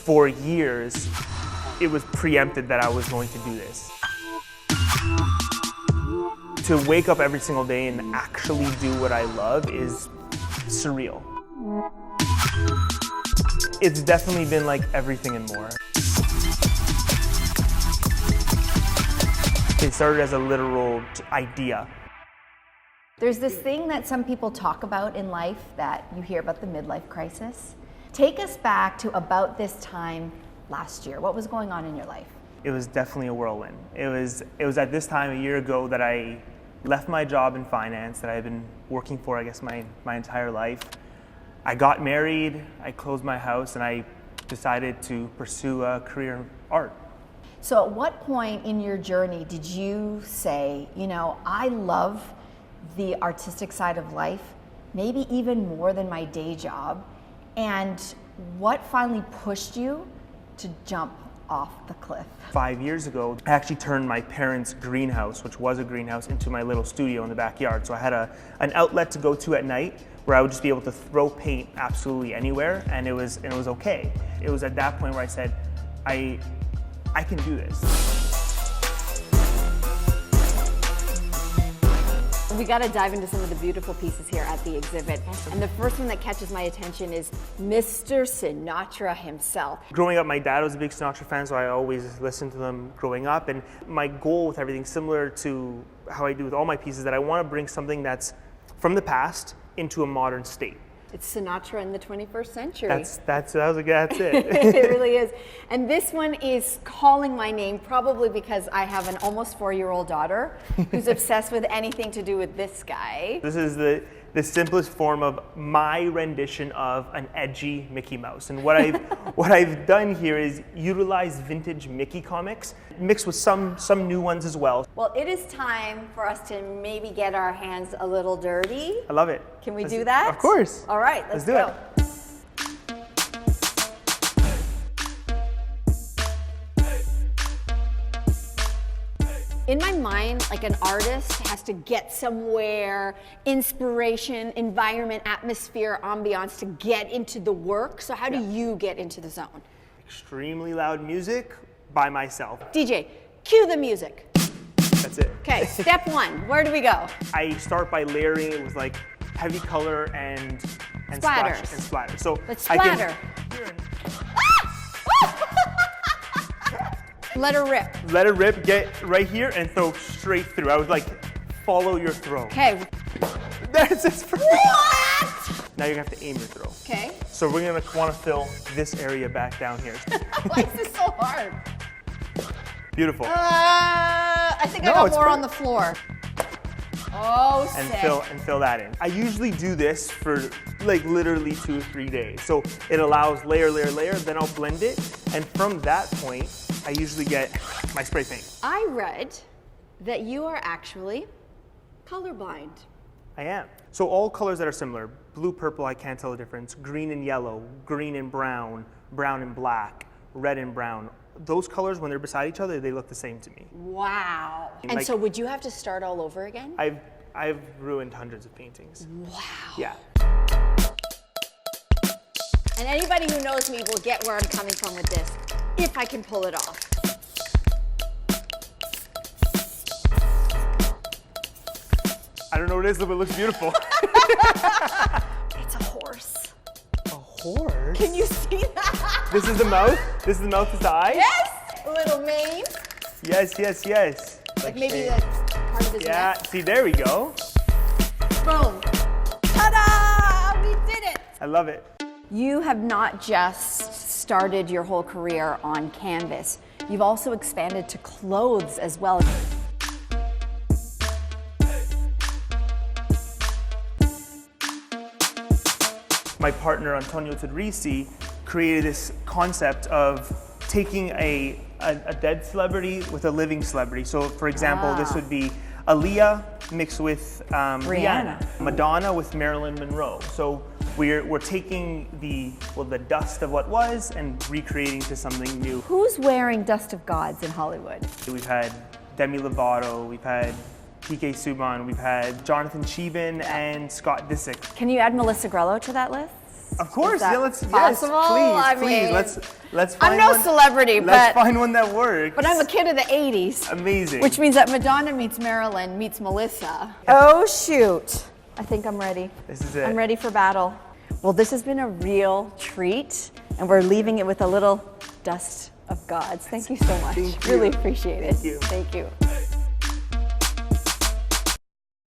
For years, it was preempted that I was going to do this. To wake up every single day and actually do what I love is surreal. It's definitely been like everything and more. It started as a literal idea. There's this thing that some people talk about in life that you hear about, the midlife crisis. Take us back to about this time last year. What was going on in your life? It was definitely a whirlwind. It was at this time a year ago that I left my job in finance that I had been working for, I guess, my entire life. I got married, I closed my house, and I decided to pursue a career in art. So at what point in your journey did you say, you know, I love the artistic side of life, maybe even more than my day job, and what finally pushed you to jump off the cliff? 5 years ago, I actually turned my parents' greenhouse, which was a greenhouse, into my little studio in the backyard. So I had an outlet to go to at night where I would just be able to throw paint absolutely anywhere, and it was okay. It was at that point where I said, I can do this. We got to dive into some of the beautiful pieces here at the exhibit. And the first one that catches my attention is Mr. Sinatra himself. Growing up, my dad was a big Sinatra fan, so I always listened to them growing up. And my goal with everything, similar to how I do with all my pieces, that I want to bring something that's from the past into a modern state. It's Sinatra in the 21st century. That's it. It really is. And this one is calling my name, probably because I have an almost 4-year-old daughter who's obsessed with anything to do with this guy. This is the simplest form of my rendition of an edgy Mickey Mouse. And what I've done here is utilize vintage Mickey comics, mixed with some new ones as well. Well, it is time for us to maybe get our hands a little dirty. I love it. Can we do that? Of course. All right, let's do go. it. In my mind, like an artist has to get somewhere, inspiration, environment, atmosphere, ambiance to get into the work. So how do you get into the zone? Extremely loud music by myself. DJ, cue the music. That's it. Okay, step one, where do we go? I start by layering it with like heavy color and Splatters. and splatter. So Let's splatter. Let her rip. Let it rip, get right here and throw straight through. I would like follow your throw. Okay. That's it. What? Now you have to aim your throw. Okay. So we're gonna want to fill this area back down here. Why is this so hard? Beautiful. I think I got more on the floor. Oh, and sick. fill that in. I usually do this for like literally 2 or 3 days. So it allows layer, then I'll blend it. And from that point, I usually get my spray paint. I read that you are actually colorblind. I am. So all colors that are similar, blue, purple, I can't tell the difference. Green and yellow, green and brown, brown and black, red and brown. Those colors, when they're beside each other, they look the same to me. Wow. And so would you have to start all over again? I've ruined hundreds of paintings. Wow. Yeah. And anybody who knows me will get where I'm coming from with this, if I can pull it off. I don't know what it is, but it looks beautiful. It's a horse. A horse? Can you see that? This is the mouth? This is the mouth, this is the eye? Yes! A little mane. Yes. Like maybe the part of his neck. See, there we go. Boom. Ta-da! We did it! I love it. You have not just started your whole career on canvas. You've also expanded to clothes as well. My partner, Antonio Tedrisi, created this concept of taking a dead celebrity with a living celebrity. So, for example, this would be Aaliyah mixed with Rihanna. Madonna with Marilyn Monroe. So we're taking the dust of what was and recreating to something new. Who's wearing Dust of Gods in Hollywood? We've had Demi Lovato, we've had PK Subban, we've had Jonathan Cheban and Scott Disick. Can you add Melissa Grelo to that list? Of course, Is that yeah. Let's possible? I please. mean, Let's find I'm no one. celebrity, Let's but find one that works. but I'm a kid of the 80s. Amazing. Which means that Madonna meets Marilyn meets Melissa. Oh shoot. I think I'm ready. This is it. I'm ready for battle. Well, this has been a real treat, and we're leaving it with a little dust of gods. Thank you so much. Thank you. Really appreciate it. Thank you. Thank you.